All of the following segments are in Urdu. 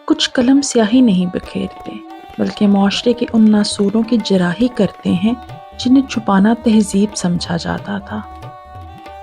کچھ قلم سیاہی نہیں بکھیرتے بلکہ معاشرے کے ان ناسوروں کی جراحی کرتے ہیں جنہیں چھپانا تہذیب سمجھا جاتا تھا۔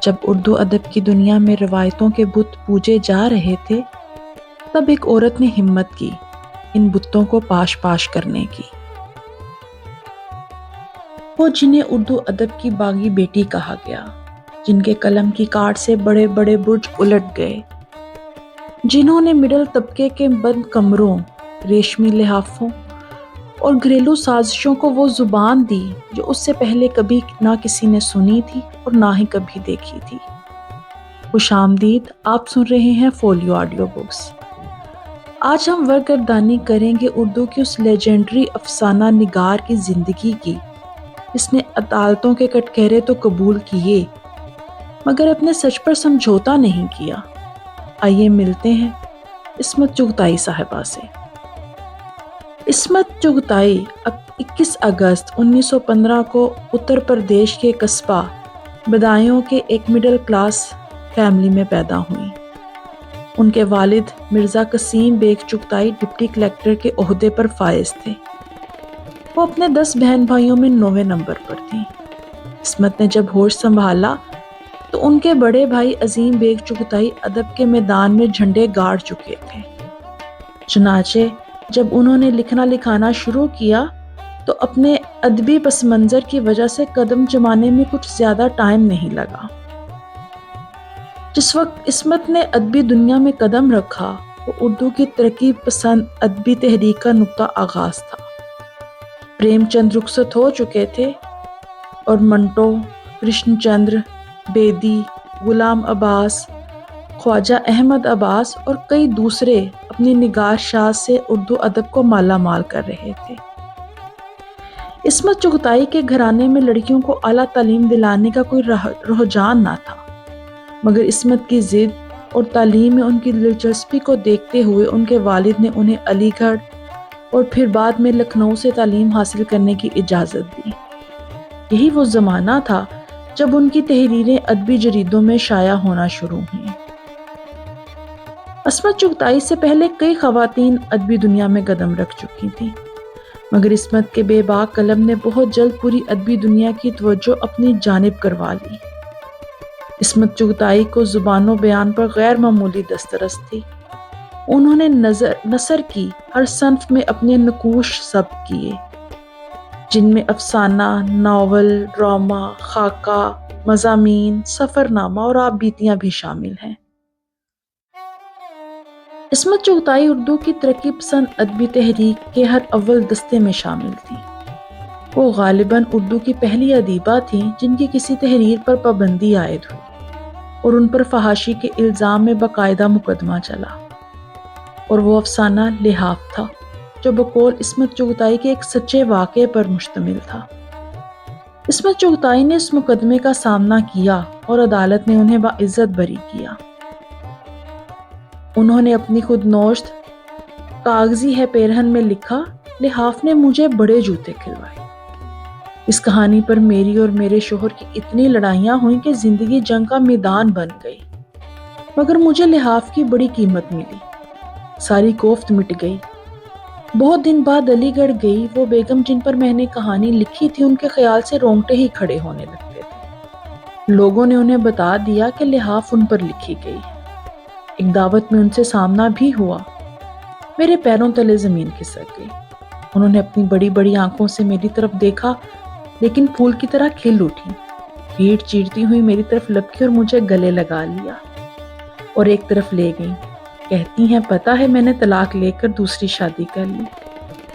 جب اردو ادب کی دنیا میں روایتوں کے بت پوجے جا رہے تھے، تب ایک عورت نے ہمت کی ان بتوں کو پاش پاش کرنے کی۔ وہ جنہیں اردو ادب کی باغی بیٹی کہا گیا، جن کے قلم کی کاٹ سے بڑے بڑے برج الٹ گئے، جنہوں نے مڈل طبقے کے بند کمروں، ریشمی لحافوں اور گھریلو سازشوں کو وہ زبان دی جو اس سے پہلے کبھی نہ کسی نے سنی تھی اور نہ ہی کبھی دیکھی تھی۔ خوش آمدید، آپ سن رہے ہیں فولیو آڈیو بکس۔ آج ہم ورگردانی کریں گے اردو کی اس لیجنڈری افسانہ نگار کی زندگی کی، جس نے عدالتوں کے کٹکہرے تو قبول کیے مگر اپنے سچ پر سمجھوتا نہیں کیا۔ آئیے ملتے ہیں عصمت چغتائی صاحبہ سے۔ عصمت چغتائی 21 اگست 1915 کو اتر پردیش کے قصبہ بدایوں کے ایک مڈل کلاس فیملی میں پیدا ہوئیں۔ ان کے والد مرزا قسیم بیگ چغتائی ڈپٹی کلکٹر کے عہدے پر فائز تھے۔ وہ اپنے 10 بہن بھائیوں میں 9ویں نمبر پر تھیں۔ عصمت نے جب ہوش سنبھالا تو ان کے بڑے بھائی عظیم بیگ چغتائی ادب کے میدان میں جھنڈے گاڑ چکے تھے۔ چنانچہ جب انہوں نے لکھنا لکھانا شروع کیا تو اپنے ادبی پس منظر کی وجہ سے قدم جمانے میں کچھ زیادہ ٹائم نہیں لگا۔ جس وقت عصمت نے ادبی دنیا میں قدم رکھا، وہ اردو کی ترقی پسند ادبی تحریک کا نقطہ آغاز تھا۔ پریم چند رخصت ہو چکے تھے اور منٹو، کرشن چندر بیدی، غلام عباس، خواجہ احمد عباس اور کئی دوسرے اپنی نگار شاز سے اردو ادب کو مالا مال کر رہے تھے۔ عصمت چغتائی کے گھرانے میں لڑکیوں کو اعلیٰ تعلیم دلانے کا کوئی رجحان نہ تھا، مگر عصمت کی ضد اور تعلیم میں ان کی دلچسپی کو دیکھتے ہوئے ان کے والد نے انہیں علی گڑھ اور پھر بعد میں لکھنؤ سے تعلیم حاصل کرنے کی اجازت دی۔ یہی وہ زمانہ تھا جب ان کی تحریریں ادبی جریدوں میں شائع ہونا شروع ہوئیں۔ عصمت چغتائی سے پہلے کئی خواتین ادبی دنیا میں قدم رکھ چکی تھیں، مگر عصمت کے بے باک قلم نے بہت جلد پوری ادبی دنیا کی توجہ اپنی جانب کروا لی۔ عصمت چغتائی کو زبان و بیان پر غیر معمولی دسترس تھی۔ انہوں نے نثر کی ہر صنف میں اپنے نقوش ثبت کیے، جن میں افسانہ، ناول، ڈرامہ، خاکہ، مضامین، سفر نامہ اور آپ بیتیاں بھی شامل ہیں۔ عصمت چغتائی اردو کی ترقی پسند ادبی تحریک کے ہر اول دستے میں شامل تھی۔ وہ غالباً اردو کی پہلی ادیبہ تھیں جن کی کسی تحریر پر پابندی عائد ہوئی اور ان پر فحاشی کے الزام میں باقاعدہ مقدمہ چلا، اور وہ افسانہ لحاف تھا جو بقول عصمت چغتائی کے ایک سچے واقعے پر مشتمل تھا۔ عصمت چغتائی نے اس مقدمے کا سامنا کیا اور عدالت نے انہیں باعزت بری کیا۔ انہوں نے اپنی خود نوشت کاغذی ہے پیرہن میں لکھا، لحاف نے مجھے بڑے جوتے کھلوائے۔ اس کہانی پر میری اور میرے شوہر کی اتنی لڑائیاں ہوئیں کہ زندگی جنگ کا میدان بن گئی، مگر مجھے لحاف کی بڑی قیمت ملی، ساری کوفت مٹ گئی۔ بہت دن بعد علی گڑھ گئی، وہ بیگم جن پر میں نے کہانی لکھی تھی ان کے خیال سے رونگٹے ہی کھڑے ہونے لگتے تھے۔ لوگوں نے انہیں بتا دیا کہ لحاف ان پر لکھی گئی ہے۔ ایک دعوت میں ان سے سامنا بھی ہوا، میرے پیروں تلے زمین کھسک گئی۔ انہوں نے اپنی بڑی بڑی آنکھوں سے میری طرف دیکھا، لیکن پھول کی طرح کھل اٹھی، پیٹھ چیرتی ہوئی میری طرف لپکی اور مجھے گلے لگا لیا اور ایک طرف لے گئی۔ کہتی ہیں پتہ ہے میں نے طلاق لے کر دوسری شادی کر لی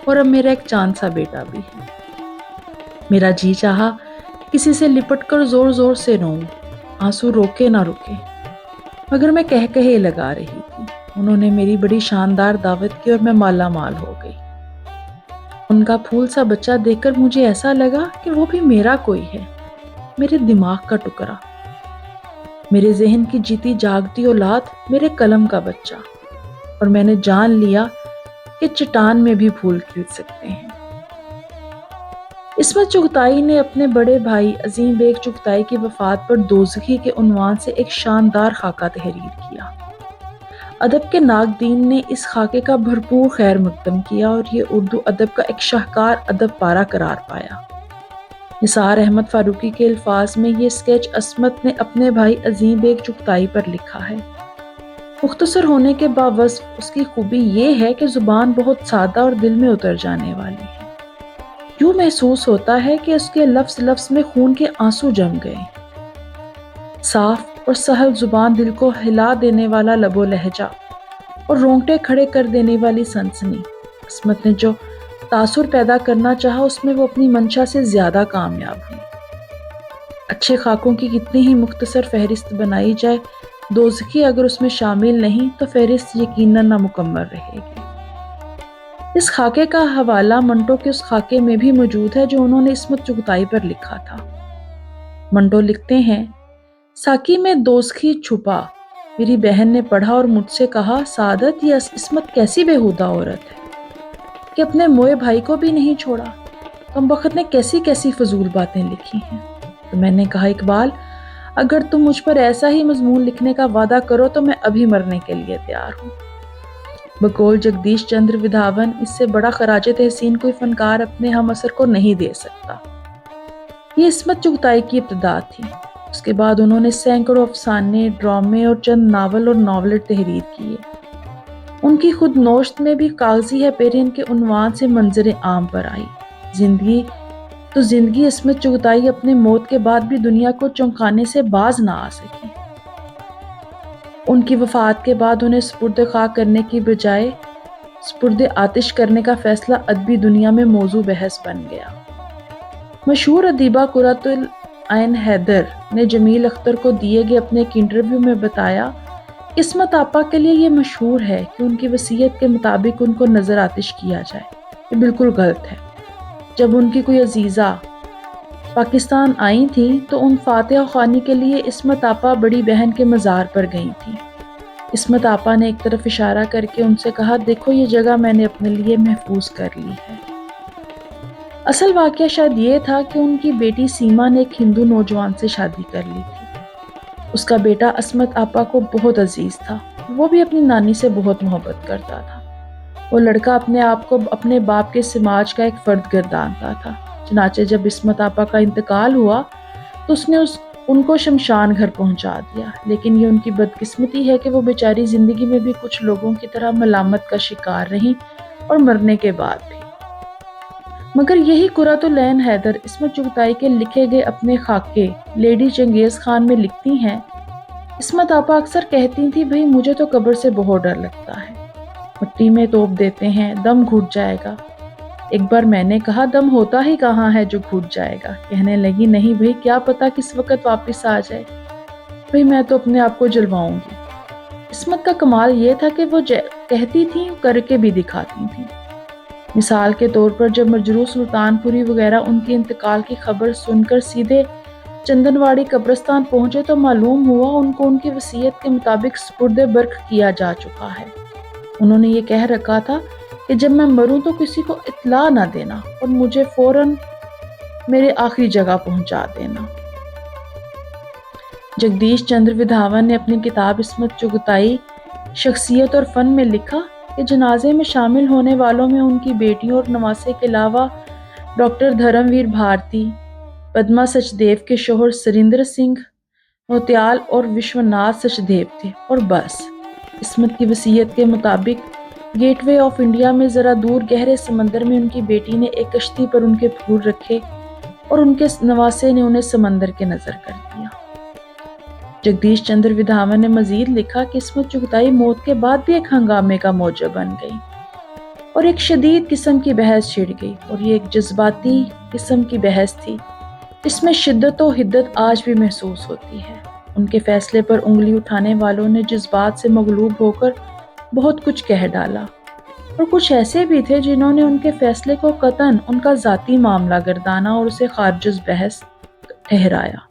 اور اب میرا ایک چاند سا بیٹا بھی ہے۔ میرا جی چاہا کسی سے لپٹ کر زور زور سے روؤں، آنسو روکے نہ رکے، مگر میں کہے لگا رہی تھی۔ انہوں نے میری بڑی شاندار دعوت کی اور میں مالا مال ہو گئی۔ ان کا پھول سا بچہ دیکھ کر مجھے ایسا لگا کہ وہ بھی میرا کوئی ہے، میرے دماغ کا ٹکڑا، میرے ذہن کی جیتی جاگتی اولاد، میرے قلم کا بچہ، اور میں نے جان لیا کہ چٹان میں بھی پھول کھل سکتے ہیں۔ عصمت چغتائی نے اپنے بڑے بھائی عظیم بیگ چغتائی کی وفات پر دوزخی کے عنوان سے ایک شاندار خاکہ تحریر کیا۔ ادب کے ناقدین نے اس خاکے کا بھرپور خیر مقدم کیا اور یہ اردو ادب کا ایک شاہکار ادب پارہ قرار پایا۔ نثار احمد فاروقی کے الفاظ میں یہ اسکیچ عصمت نے اپنے بھائی عظیم بیگ چغتائی پر لکھا ہے۔ مختصر ہونے کے باوصف اس کی خوبی یہ ہے کہ زبان بہت سادہ اور دل میں اتر جانے والی ہے۔ یوں محسوس ہوتا ہے کہ اس کے لفظ لفظ میں خون کے آنسو جم گئے۔ صاف اور سہل زبان، دل کو ہلا دینے والا لب و لہجہ اور رونگٹے کھڑے کر دینے والی سنسنی، عصمت نے جو تاثر پیدا کرنا چاہا اس میں وہ اپنی منشا سے زیادہ کامیاب ہوئی۔ اچھے خاکوں کی کتنی ہی مختصر فہرست بنائی جائے، دوزخی اگر اس میں شامل نہیں تو فہرست یقیناً نامکمل رہے گی۔ اس خاکے کا حوالہ منٹو کے اس خاکے میں بھی موجود ہے جو انہوں نے عصمت چغتائی پر لکھا تھا۔ منٹو لکھتے ہیں، ساکی میں دوزخی چھپا، میری بہن نے پڑھا اور مجھ سے کہا، سعادت یہ عصمت کیسی بےہودہ عورت ہے کہ اپنے موئے بھائی کو بھی نہیں چھوڑا، کمبخت نے کیسی کیسی فضول باتیں لکھی ہیں۔ تو میں نے کہا، اقبال اگر تم مجھ پر ایسا ہی مضمون لکھنے کا وعدہ کرو تو میں ابھی مرنے کے لیے تیار ہوں۔ بقول جگدیش چندر ودھاون، اس سے بڑا خراج تحسین کوئی فنکار اپنے ہم عصر کو نہیں دے سکتا۔ یہ عصمت چغتائی کی ابتدا تھی۔ اس کے بعد انہوں نے سینکڑوں افسانے، ڈرامے اور چند ناول اور ناولٹ تحریر کیے۔ ان کی خود نوشت میں بھی کاغذی ہے پیرہن کے عنوان سے منظر عام پر آئی۔ زندگی عصمت چغتائی اپنے موت کے بعد بھی دنیا کو چونکانے سے باز نہ آ سکی۔ ان کی وفات کے بعد انہیں سپرد خاک کرنے کی بجائے سپرد آتش کرنے کا فیصلہ ادبی دنیا میں موضوع بحث بن گیا۔ مشہور ادیبہ قرۃ العین حیدر نے جمیل اختر کو دیے گئے اپنے ایک انٹرویو میں بتایا، عصمت آپا کے لیے یہ مشہور ہے کہ ان کی وصیت کے مطابق ان کو نظر آتش کیا جائے، یہ بالکل غلط ہے۔ جب ان کی کوئی عزیزہ پاکستان آئی تھیں تو ان فاتحہ خوانی کے لیے عصمت آپا بڑی بہن کے مزار پر گئی تھیں۔ عصمت آپا نے ایک طرف اشارہ کر کے ان سے کہا، دیکھو یہ جگہ میں نے اپنے لیے محفوظ کر لی ہے۔ اصل واقعہ شاید یہ تھا کہ ان کی بیٹی سیما نے ایک ہندو نوجوان سے شادی کر لی تھی۔ اس کا بیٹا عصمت آپا کو بہت عزیز تھا، وہ بھی اپنی نانی سے بہت محبت کرتا تھا۔ وہ لڑکا اپنے آپ کو اپنے باپ کے سماج کا ایک فرد گردانتا تھا۔ چنانچہ جب عصمت آپا کا انتقال ہوا تو اس نے ان کو شمشان گھر پہنچا دیا، لیکن یہ ان کی بدقسمتی ہے کہ وہ بیچاری زندگی میں بھی کچھ لوگوں کی طرح ملامت کا شکار رہیں اور مرنے کے بعد بھی۔ مگر یہی قرۃ العین حیدر عصمت چغتائی کے لکھے گئے اپنے خاکے لیڈی چنگیز خان میں لکھتی ہیں، عصمت آپا اکثر کہتی تھی، بھئی مجھے تو قبر سے بہت ڈر لگتا ہے، مٹی میں توپ دیتے ہیں، دم گھٹ جائے گا۔ ایک بار میں نے کہا، دم ہوتا ہی کہاں ہے جو گھٹ جائے گا؟ کہنے لگی، نہیں بھئی کیا پتا کس وقت واپس آ جائے، بھئی میں تو اپنے آپ کو جلواؤں گی۔ عصمت کا کمال یہ تھا کہ وہ کہتی تھیں کر کے بھی دکھاتی تھیں۔ مثال کے طور پر جب مجروح سلطان پوری وغیرہ ان کے انتقال کی خبر سن کر سیدھے چندنواڑی قبرستان پہنچے تو معلوم ہوا ان کو ان کی وصیت کے مطابق سپرد برق کیا جا چکا ہے۔ انہوں نے یہ کہہ رکھا تھا کہ جب میں مروں تو کسی کو اطلاع نہ دینا اور مجھے فوراً میرے آخری جگہ پہنچا دینا۔ جگدیش چندر ودھاون نے اپنی کتاب عصمت چغتائی شخصیت اور فن میں لکھا کہ جنازے میں شامل ہونے والوں میں ان کی بیٹیوں اور نواسے کے علاوہ ڈاکٹر دھرم ویر بھارتی، پدما سچدیو کے شوہر سریندر سنگھ نوتیال اور وشوناتھ سچدیو تھے، اور بس۔ عصمت کی وصیت کے مطابق گیٹ وے آف انڈیا میں ذرا دور گہرے سمندر میں ان کی بیٹی نے ایک کشتی پر ان کے پھول رکھے اور ان کے نواسے نے انہیں سمندر کے نظر کر دیا۔ جگدیش چندر ودھاون نے مزید لکھا کہ عصمت چغتائی موت کے بعد بھی ایک ہنگامے کا موجب بن گئی اور ایک شدید قسم کی بحث چھڑ گئی، اور یہ ایک جذباتی قسم کی بحث تھی جس میں شدت و حدت آج بھی محسوس ہوتی ہے۔ ان کے فیصلے پر انگلی اٹھانے والوں نے جذبات سے مغلوب ہو کر بہت کچھ کہہ ڈالا، اور کچھ ایسے بھی تھے جنہوں نے ان کے فیصلے کو قطعاً ان کا ذاتی معاملہ گردانا اور اسے خارج از بحث ٹھہرایا۔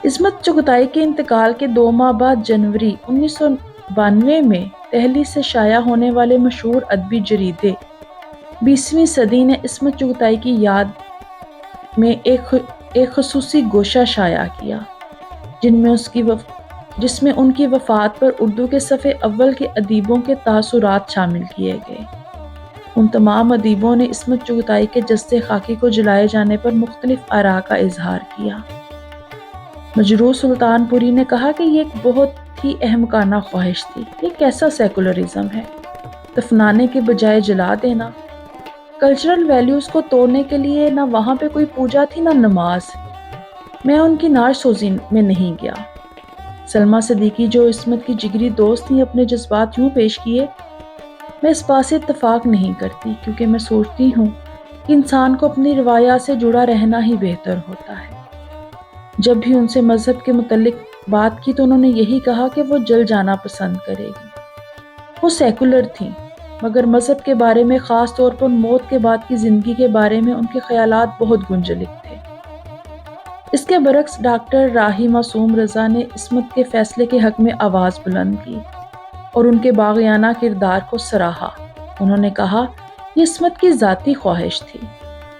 عصمت چغتائی کے انتقال کے 2 ماہ بعد جنوری 1992 میں دہلی سے شائع ہونے والے مشہور ادبی جریدے 20ویں صدی نے عصمت چغتائی کی یاد میں ایک خصوصی گوشہ شائع کیا، جن میں اس کی جس میں ان کی وفات پر اردو کے صفحے اول کے ادیبوں کے تاثرات شامل کیے گئے۔ ان تمام ادیبوں نے عصمت چغتائی کے جسد خاکی کو جلائے جانے پر مختلف آراء کا اظہار کیا۔ مجروح سلطان پوری نے کہا کہ یہ ایک بہت ہی احمقانہ خواہش تھی۔ یہ کیسا سیکولرزم ہے؟ دفنانے کے بجائے جلا دینا۔ کلچرل ویلیوز کو توڑنے کے لیے نہ وہاں پہ کوئی پوجا تھی نہ نماز۔ میں ان کی نعش سوزی میں نہیں گیا۔ سلمیٰ صدیقی جو عصمت کی جگری دوست تھیں اپنے جذبات یوں پیش کیے: میں اس بات سے اتفاق نہیں کرتی کیونکہ میں سوچتی ہوں کہ انسان کو اپنی روایات سے جڑا رہنا ہی بہتر ہوتا ہے۔ جب بھی ان سے مذہب کے متعلق بات کی تو انہوں نے یہی کہا کہ وہ جل جانا پسند کرے گی۔ وہ سیکولر تھیں مگر مذہب کے بارے میں، خاص طور پر موت کے بعد کی زندگی کے بارے میں ان کے خیالات بہت گنجلک تھے۔ اس کے برعکس ڈاکٹر راہی معصوم رضا نے عصمت کے فیصلے کے حق میں آواز بلند کی اور ان کے باغیانہ کردار کو سراہا۔ انہوں نے کہا، یہ عصمت کی ذاتی خواہش تھی،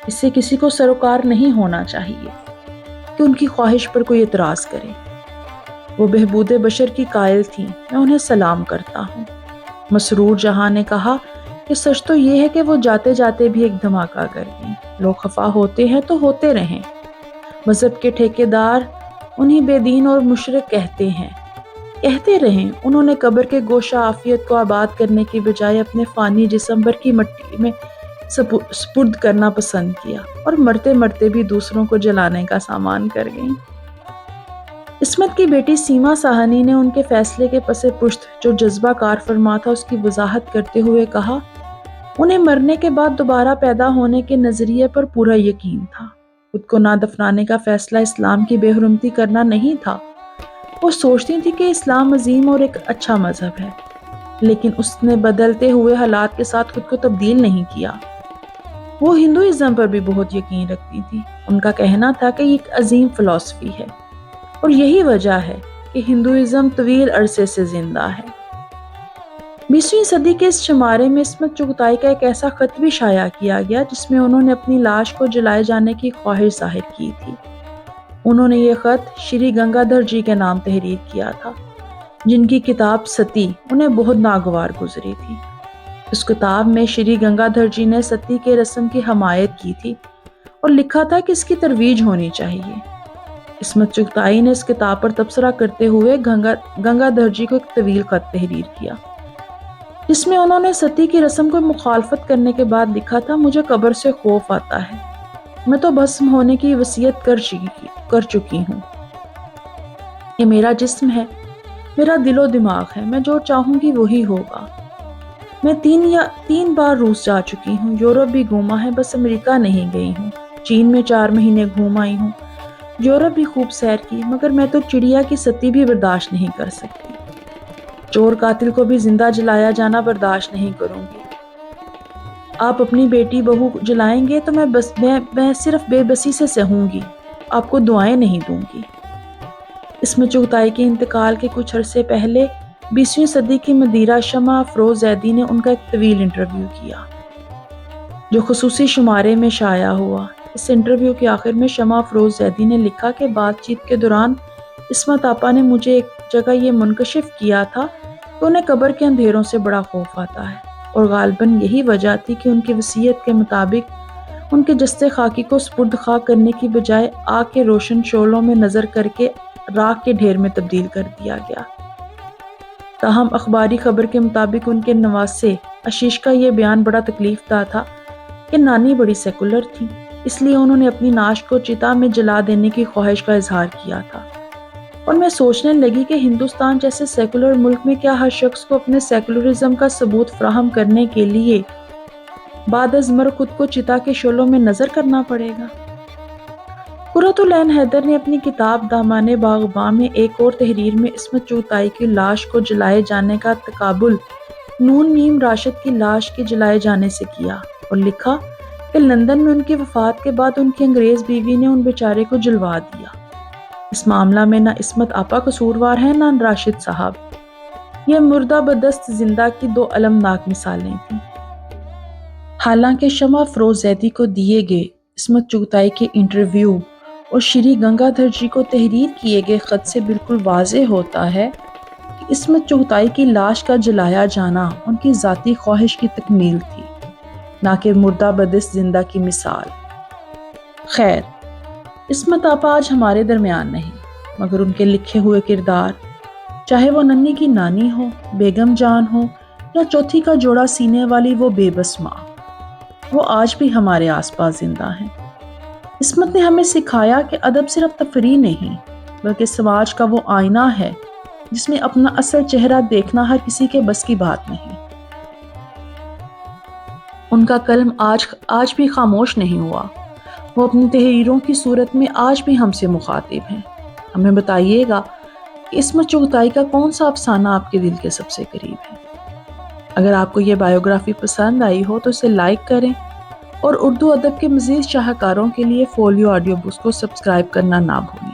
اس سے کسی کو سروکار نہیں ہونا چاہیے کہ ان کی خواہش پر کوئی اعتراض کرے۔ وہ بہبود بشر کی قائل تھیں، میں انہیں سلام کرتا ہوں۔ مسرور جہاں نے کہا کہ سچ تو یہ ہے کہ وہ جاتے جاتے بھی ایک دھماکہ کر گئیں۔ لوگ خفا ہوتے ہیں تو ہوتے رہیں، مذہب کے ٹھیکیدار انہیں بے دین اور مشرک کہتے ہیں، کہتے رہیں۔ انہوں نے قبر کے گوشہ عافیت کو آباد کرنے کی بجائے اپنے فانی جسم بھر کی مٹی میں سپرد کرنا پسند کیا اور مرتے مرتے بھی دوسروں کو جلانے کا سامان کر گئیں۔ عصمت کی بیٹی سیما ساہنی نے ان کے فیصلے کے پس پشت جو جذبہ کار فرما تھا اس کی وضاحت کرتے ہوئے کہا، انہیں مرنے کے بعد دوبارہ پیدا ہونے کے نظریے پر پورا یقین تھا۔ خود کو نہ دفنانے کا فیصلہ اسلام کی بے حرمتی کرنا نہیں تھا۔ وہ سوچتی تھی کہ اسلام عظیم اور ایک اچھا مذہب ہے، لیکن اس نے بدلتے ہوئے حالات کے ساتھ خود کو تبدیل نہیں کیا۔ وہ ہندوازم پر بھی بہت یقین رکھتی تھی۔ ان کا کہنا تھا کہ یہ ایک عظیم فلسفی ہے اور یہی وجہ ہے کہ ہندوازم طویل عرصے سے زندہ ہے۔ 20ویں صدی کے اس شمارے میں عصمت چغتائی کا ایک ایسا خط بھی شائع کیا گیا جس میں انہوں نے اپنی لاش کو جلائے جانے کی خواہش ظاہر کی تھی۔ انہوں نے یہ خط شری گنگادھر جی کے نام تحریر کیا تھا، جن کی کتاب ستی انہیں بہت ناگوار گزری تھی۔ اس کتاب میں شری گنگادھر جی نے ستی کے رسم کی حمایت کی تھی اور لکھا تھا کہ اس کی ترویج ہونی چاہیے۔ عصمت چغتائی نے اس کتاب پر تبصرہ کرتے ہوئے گنگادھر جی کو ایک طویل خط تحریر کیا، جس میں انہوں نے ستی کی رسم کو مخالفت کرنے کے بعد لکھا تھا، مجھے قبر سے خوف آتا ہے، میں تو بھسم ہونے کی وصیت کر چکی ہوں۔ یہ میرا جسم ہے، میرا دل و دماغ ہے، میں جو چاہوں گی وہی ہوگا۔ میں 3 بار روس جا چکی ہوں، یورپ بھی گھوما ہے، بس امریکہ نہیں گئی ہوں۔ چین میں 4 مہینے گھوم آئی ہوں، یورپ بھی خوب سیر کی، مگر میں تو چڑیا کی ستی بھی برداشت نہیں کر سکتی۔ چور قاتل کو بھی زندہ جلایا جانا برداشت نہیں کروں گی۔ آپ اپنی بیٹی بہو جلائیں گے تو میں صرف بے بسی سے سہوں گی، آپ کو دعائیں نہیں دوں گی۔ عصمت چغتائی کے انتقال کے کچھ عرصے پہلے 20ویں صدی کی مدیرہ شمع افروز زیدی نے ان کا ایک طویل انٹرویو کیا جو خصوصی شمارے میں شائع ہوا۔ اس انٹرویو کے آخر میں شمع افروز زیدی نے لکھا کہ بات چیت کے دوران عصمت آپا نے مجھے ایک جگہ یہ منکشف کیا تھا کہ انہیں قبر کے اندھیروں سے بڑا خوف آتا ہے، اور غالباً یہی وجہ تھی کہ ان کی وصیت کے مطابق ان کے جسد خاکی کو سپرد خاک کرنے کی بجائے آگ کے روشن شعلوں میں نظر کر کے راکھ کے ڈھیر میں تبدیل کر دیا گیا۔ تاہم اخباری خبر کے مطابق ان کے نواسے آشیش کا یہ بیان بڑا تکلیف دہ تھا کہ نانی بڑی سیکولر تھی، اس لیے انہوں نے اپنی نعش کو چتا میں جلا دینے کی خواہش کا اظہار کیا تھا، اور میں سوچنے لگی کہ ہندوستان جیسے سیکولر ملک میں کیا ہر شخص کو اپنے سیکولرزم کا ثبوت فراہم کرنے کے لیے بعد از مرگ خود کو چتا کے شعلوں میں نظر کرنا پڑے گا۔ قرۃ العین حیدر نے اپنی کتاب دامان باغباں میں ایک اور تحریر میں عصمت چغتائی کی لاش کو جلائے جانے کا تقابل نون راشد کی لاش کے جلائے جانے سے کیا اور لکھا کہ لندن میں ان کی وفات کے بعد ان کی انگریز بیوی نے ان بیچارے کو جلوا دیا۔ اس معاملہ میں نہ عصمت آپا قصوروار ہیں نہ راشد صاحب، یہ مردہ بدست زندہ کی 2 المناک مثالیں تھیں۔ حالانکہ شمع افروز زیدی کو دیے گئے عصمت چغتائی کے انٹرویو اور شری گنگادھر جی کو تحریر کیے گئے خط سے بالکل واضح ہوتا ہے کہ عصمت چغتائی کی لاش کا جلایا جانا ان کی ذاتی خواہش کی تکمیل تھی، نہ کہ مردہ بدست زندہ کی مثال۔ خیر، عصمت آپا آج ہمارے درمیان نہیں، مگر ان کے لکھے ہوئے کردار، چاہے وہ ننھی کی نانی ہو، بیگم جان ہو، یا چوتھی کا جوڑا سینے والی وہ بے بس ماں، وہ آج بھی ہمارے آس پاس زندہ ہیں۔ عصمت نے ہمیں سکھایا کہ ادب صرف تفریح نہیں، بلکہ سماج کا وہ آئینہ ہے جس میں اپنا اصل چہرہ دیکھنا ہر کسی کے بس کی بات نہیں۔ ان کا قلم آج بھی خاموش نہیں ہوا، وہ اپنی تحریروں کی صورت میں آج بھی ہم سے مخاطب ہیں۔ ہمیں بتائیے گا کہ عصمت چغتائی کا کون سا افسانہ آپ کے دل کے سب سے قریب ہے۔ اگر آپ کو یہ بائیوگرافی پسند آئی ہو تو اسے لائک کریں، اور اردو ادب کے مزید شاہکاروں کے لیے فولیو آڈیو بکس کو سبسکرائب کرنا نہ بھولیں۔